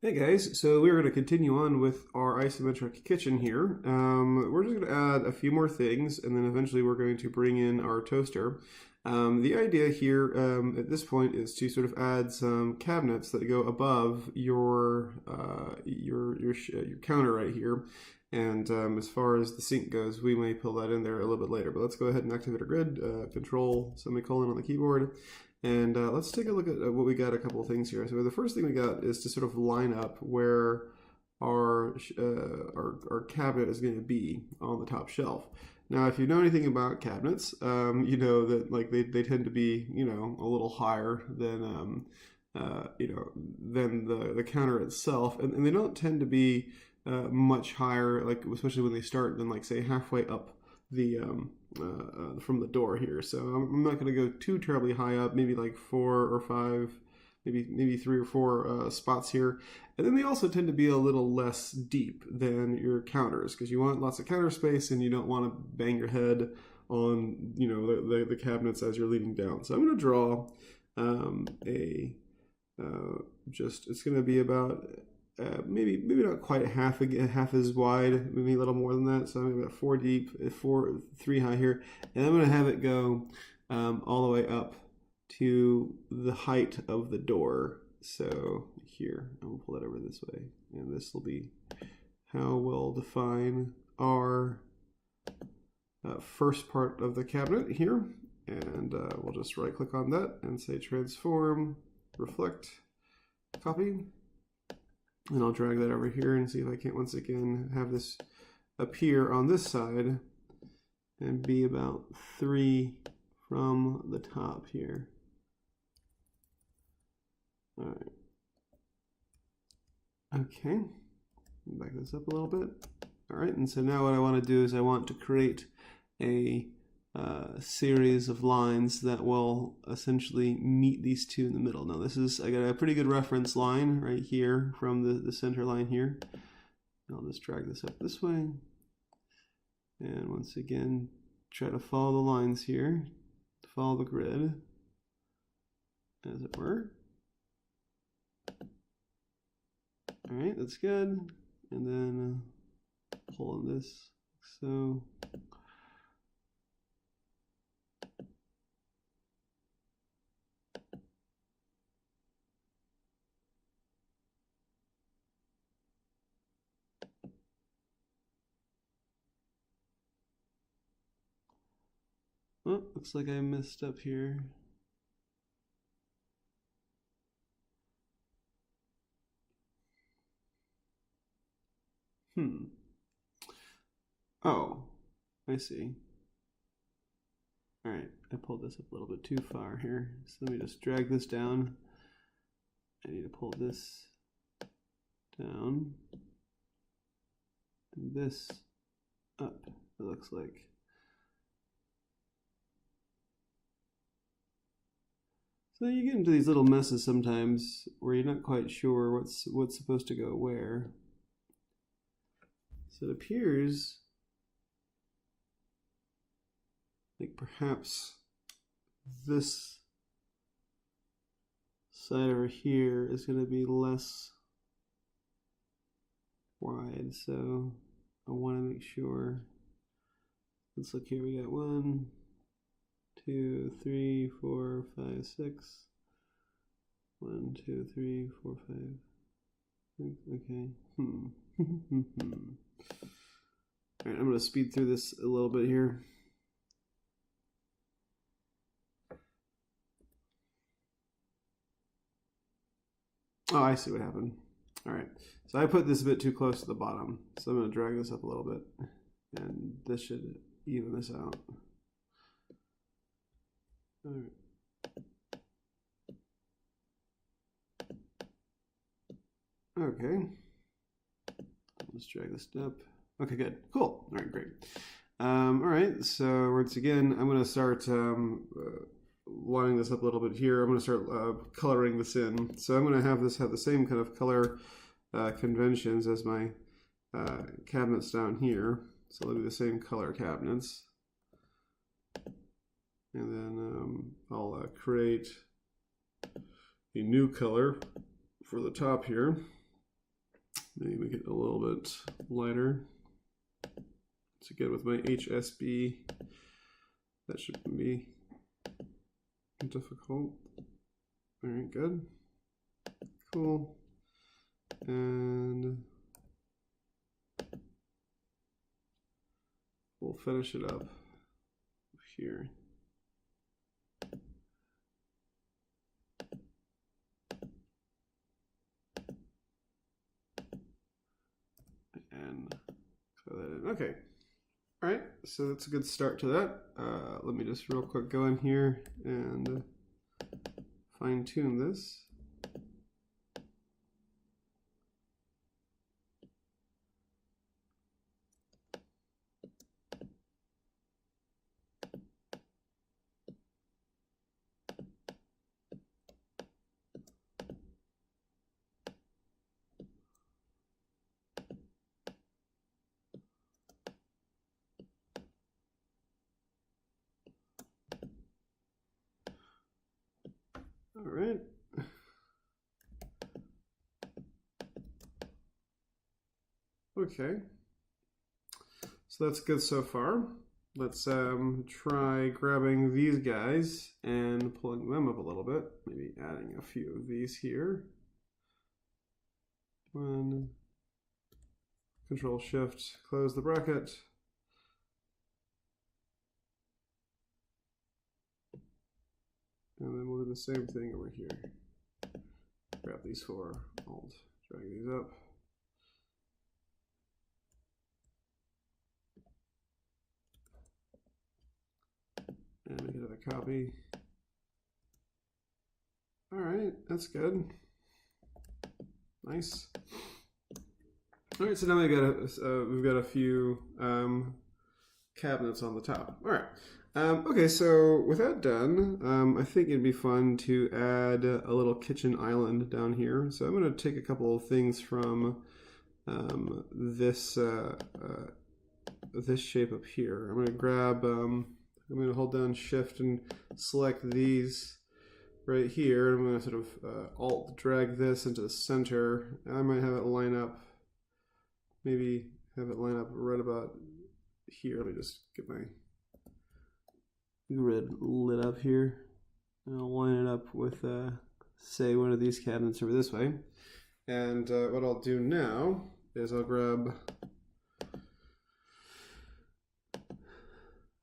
Hey guys, so we're going to continue on with our isometric kitchen here. We're just going to add a few more things and then eventually we're going to bring in our toaster. The idea here at this point is to sort of add some cabinets that go above your counter right here. And as far as the sink goes, we may pull that in there a little bit later. But let's go ahead and activate our grid, control semicolon on the keyboard. And let's take a look at what we got, a couple of things here. So the first thing we got is to sort of line up where our cabinet is going to be on the top shelf. Now, if you know anything about cabinets, you know that like they tend to be, you know, a little higher than than the counter itself, and they don't tend to be much higher, like especially when they start, than like say halfway up the from the door here. So I'm not going to go too terribly high up, maybe like 4 or 5, maybe 3 or 4 spots here. And then they also tend to be a little less deep than your counters because you want lots of counter space and you don't want to bang your head on, you know, the cabinets as you're leaning down. So I'm going to draw it's going to be about maybe not quite half as wide, maybe a little more than that. So I'm about 4 deep, 3 high here, and I'm going to have it go all the way up to the height of the door. So here, I'm going to pull that over this way, and this will be how we'll define our first part of the cabinet here. And we'll just right click on that and say transform, reflect, copy. And I'll drag that over here and see if I can't once again have this appear on this side and be about 3 from the top here. All right. Okay. Back this up a little bit. All right. And so now what I want to do is I want to create a series of lines that will essentially meet these two in the middle. Now this is, I got a pretty good reference line right here from the center line here. I'll just drag this up this way. And once again, try to follow the lines here, follow the grid, as it were. All right, that's good. And then pull in this, so. Oh, looks like I messed up here. Oh, I see. All right, I pulled this up a little bit too far here. So let me just drag this down. I need to pull this down. And this up, it looks like. So you get into these little messes sometimes where you're not quite sure what's supposed to go where. So it appears like perhaps this side over here is going to be less wide. So I want to make sure. Let's look here. We got 1, 2, 3, 4, 5, 6. 1, 2, 3, 4, 5. Okay. All right, I'm going to speed through this a little bit here. Oh, I see what happened. All right, so I put this a bit too close to the bottom, so I'm going to drag this up a little bit, and this should even this out. All right. Okay, let's drag this up. Okay, good, cool. All right, great. All right, so once again, I'm going to start lining this up a little bit here. I'm going to start coloring this in. So I'm going to have this have the same kind of color conventions as my cabinets down here. So they'll be the same color cabinets. And then I'll create a new color for the top here. Maybe make it a little bit lighter. So again, with my HSB, that shouldn't be difficult. All right, good. Cool. And we'll finish it up here. And throw that in. Okay. All right, so that's a good start to that. Let me just real quick go in here and fine tune this. All right. Okay. So that's good so far. Let's try grabbing these guys and pulling them up a little bit. Maybe adding a few of these here. One. Control Shift, close the bracket. And then we'll do the same thing over here. Grab these four, Alt, drag these up. And make another copy. All right, that's good. Nice. All right, so now we've got a few cabinets on the top. All right. Okay, so with that done, I think it'd be fun to add a little kitchen island down here. So I'm going to take a couple of things from this shape up here. I'm going to grab, I'm going to hold down Shift and select these right here. I'm going to sort of Alt drag this into the center. I might have it line up, maybe have it line up right about here. Let me just get my grid lit up here. And I'll line it up with, say, one of these cabinets over this way. And what I'll do now is I'll grab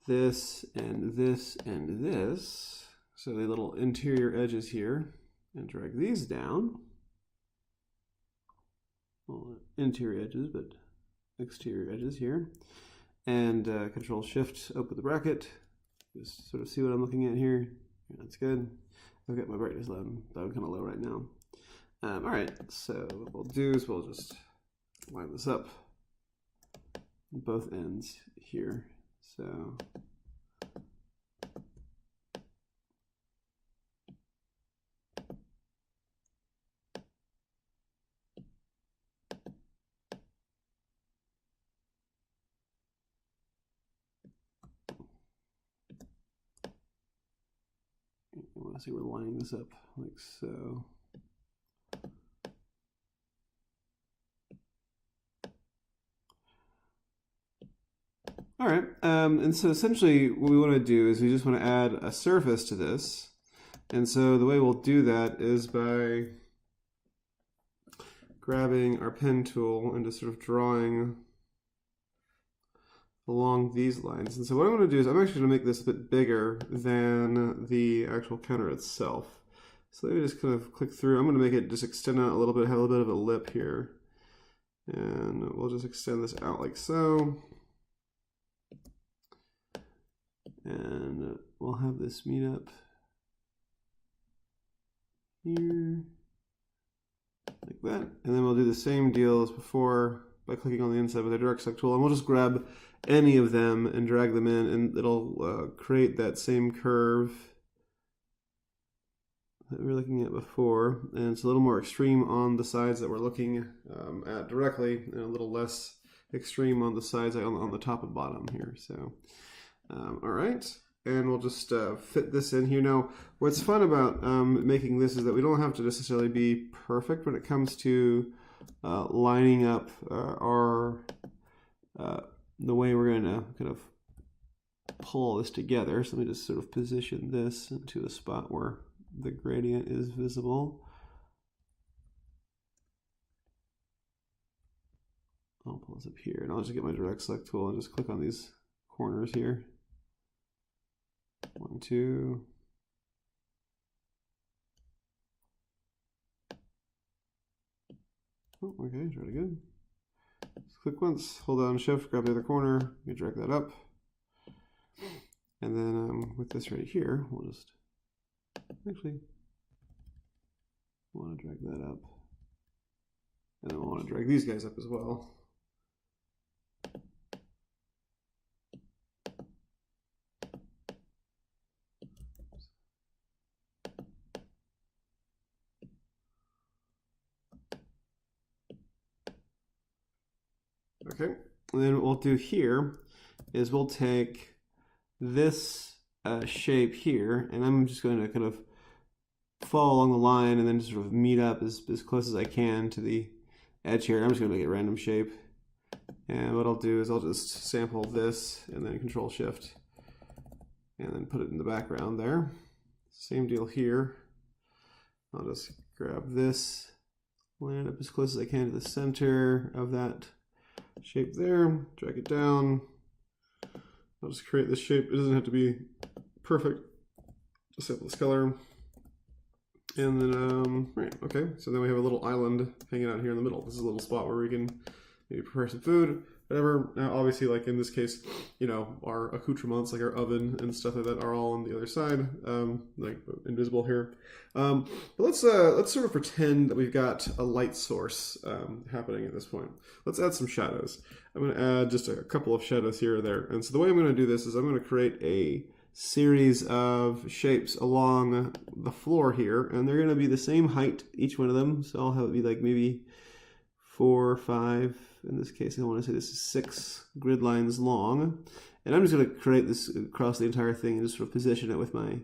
this and this and this, so the little interior edges here, and drag these down. Well, interior edges, but exterior edges here. And Control Shift, open the bracket. Just sort of see what I'm looking at here. That's good. I've got my brightness down kind of low right now. All right, so what we'll do is we'll just line this up on both ends here. So I want to see we're lining this up like so. All right, and so essentially what we want to do is we just want to add a surface to this. And so the way we'll do that is by grabbing our pen tool and just sort of drawing along these lines. And so what I'm going to do is I'm actually going to make this a bit bigger than the actual counter itself. So let me just kind of click through. I'm going to make it just extend out a little bit, have a little bit of a lip here. And we'll just extend this out like so. And we'll have this meet up here, like that. And then we'll do the same deal as before by clicking on the inside with the direct select tool. And we'll just grab any of them and drag them in, and it'll create that same curve that we were looking at before. And it's a little more extreme on the sides that we're looking at directly, and a little less extreme on the sides on the top and bottom here. So. All right, and we'll just fit this in here. Now, what's fun about making this is that we don't have to necessarily be perfect when it comes to lining up the way we're going to kind of pull this together. So let me just sort of position this into a spot where the gradient is visible. I'll pull this up here, and I'll just get my direct select tool and just click on these corners here. 1, 2. Oh, okay, try it again. Just click once, hold down Shift, grab the other corner, you drag that up. And then with this right here, we'll just actually want to drag that up. And then we'll want to drag these guys up as well. Okay, and then what we'll do here is we'll take this shape here, and I'm just going to kind of follow along the line and then just sort of meet up as close as I can to the edge here. I'm just going to make it a random shape. And what I'll do is I'll just sample this and then Control Shift and then put it in the background there. Same deal here. I'll just grab this, line it up as close as I can to the center of that shape there, drag it down. I'll just create this shape. It doesn't have to be perfect. Just sample this color. And then, right, okay, so then we have a little island hanging out here in the middle. This is a little spot where we can maybe prepare some food, whatever. Now, obviously, like in this case, you know, our accoutrements, like our oven and stuff like that, are all on the other side, like invisible here. But let's sort of pretend that we've got a light source happening at this point. Let's add some shadows. I'm going to add just a couple of shadows here or there. And so the way I'm going to do this is I'm going to create a series of shapes along the floor here, and they're going to be the same height, each one of them. So I'll have it be like maybe 4 or 5. In this case, I want to say this is 6 grid lines long. And I'm just going to create this across the entire thing and just sort of position it with my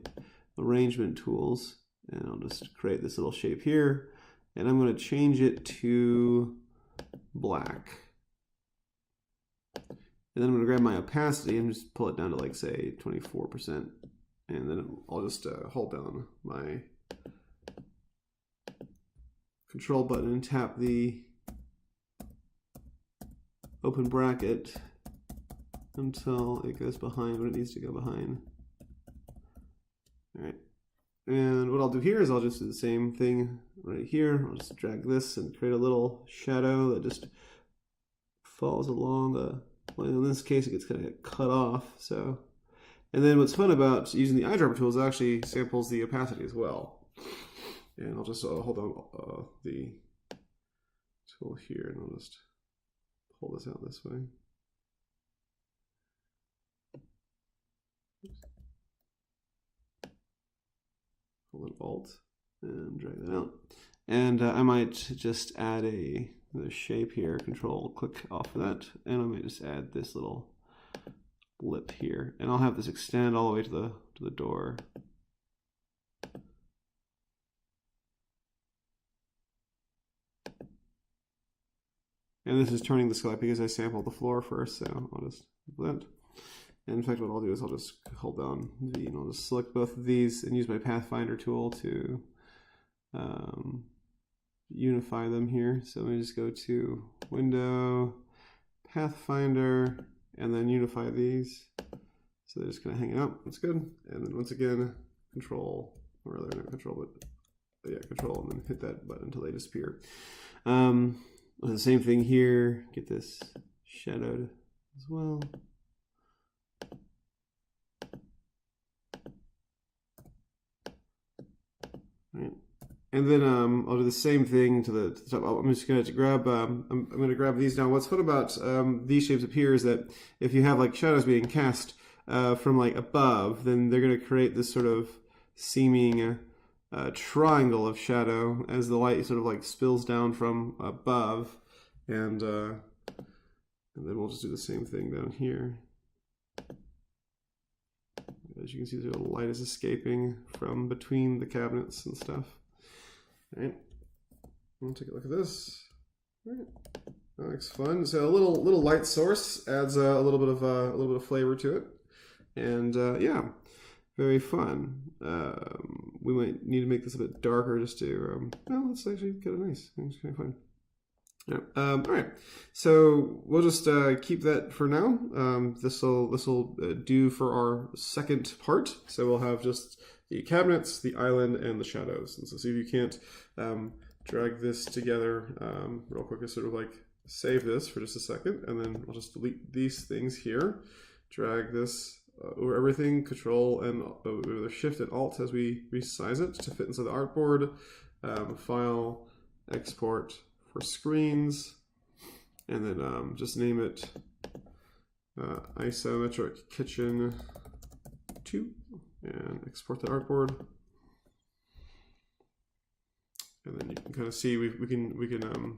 arrangement tools. And I'll just create this little shape here. And I'm going to change it to black. And then I'm going to grab my opacity and just pull it down to, like, say 24%. And then I'll just hold down my control button and tap the open bracket until it goes behind what it needs to go behind. All right. And what I'll do here is I'll just do the same thing right here. I'll just drag this and create a little shadow that just falls along the, well, in this case it gets kind of cut off. So, and then what's fun about using the eyedropper tool is it actually samples the opacity as well. And I'll just hold on the tool here and I'll just pull this out this way. Oops. Hold an Alt and drag that out. And I might just add the shape here, Control click off of that, and I might just add this little lip here, and I'll have this extend all the way to the door. And this is turning the sky because I sampled the floor first, so I'll just blend. And in fact, what I'll do is I'll just hold down V and I'll just select both of these and use my Pathfinder tool to unify them here. So let me just go to Window, Pathfinder, and then unify these. So they're just kind of hanging out. That's good. And then once again, Control, or rather not Control, but yeah, Control, and then hit that button until they disappear. The same thing here. Get this shadowed as well. Right. And then I'll do the same thing to the top. I'm just going to grab. I'm going to grab these now. What's fun about these shapes up here is that if you have like shadows being cast from like above, then they're going to create this sort of seeming triangle of shadow as the light sort of like spills down from above, and then we'll just do the same thing down here. As you can see, the light is escaping from between the cabinets and stuff. All right, we'll take a look at this. All right. That looks fun. So a little light source adds a little bit of flavor to it, and yeah, very fun. We might need to make this a bit darker just to well, let's actually get it nice. It's kind of fun. Yeah. All right. So we'll just keep that for now. This will do for our second part. So we'll have just the cabinets, the island, and the shadows. And so see if you can't drag this together real quick. Just sort of like save this for just a second, and then I'll just delete these things here. Drag this over everything. Control and either Shift and Alt as we resize it to fit inside the artboard. File, export for screens, and then just name it Isometric Kitchen 2, and export the artboard. And then you can kind of see we can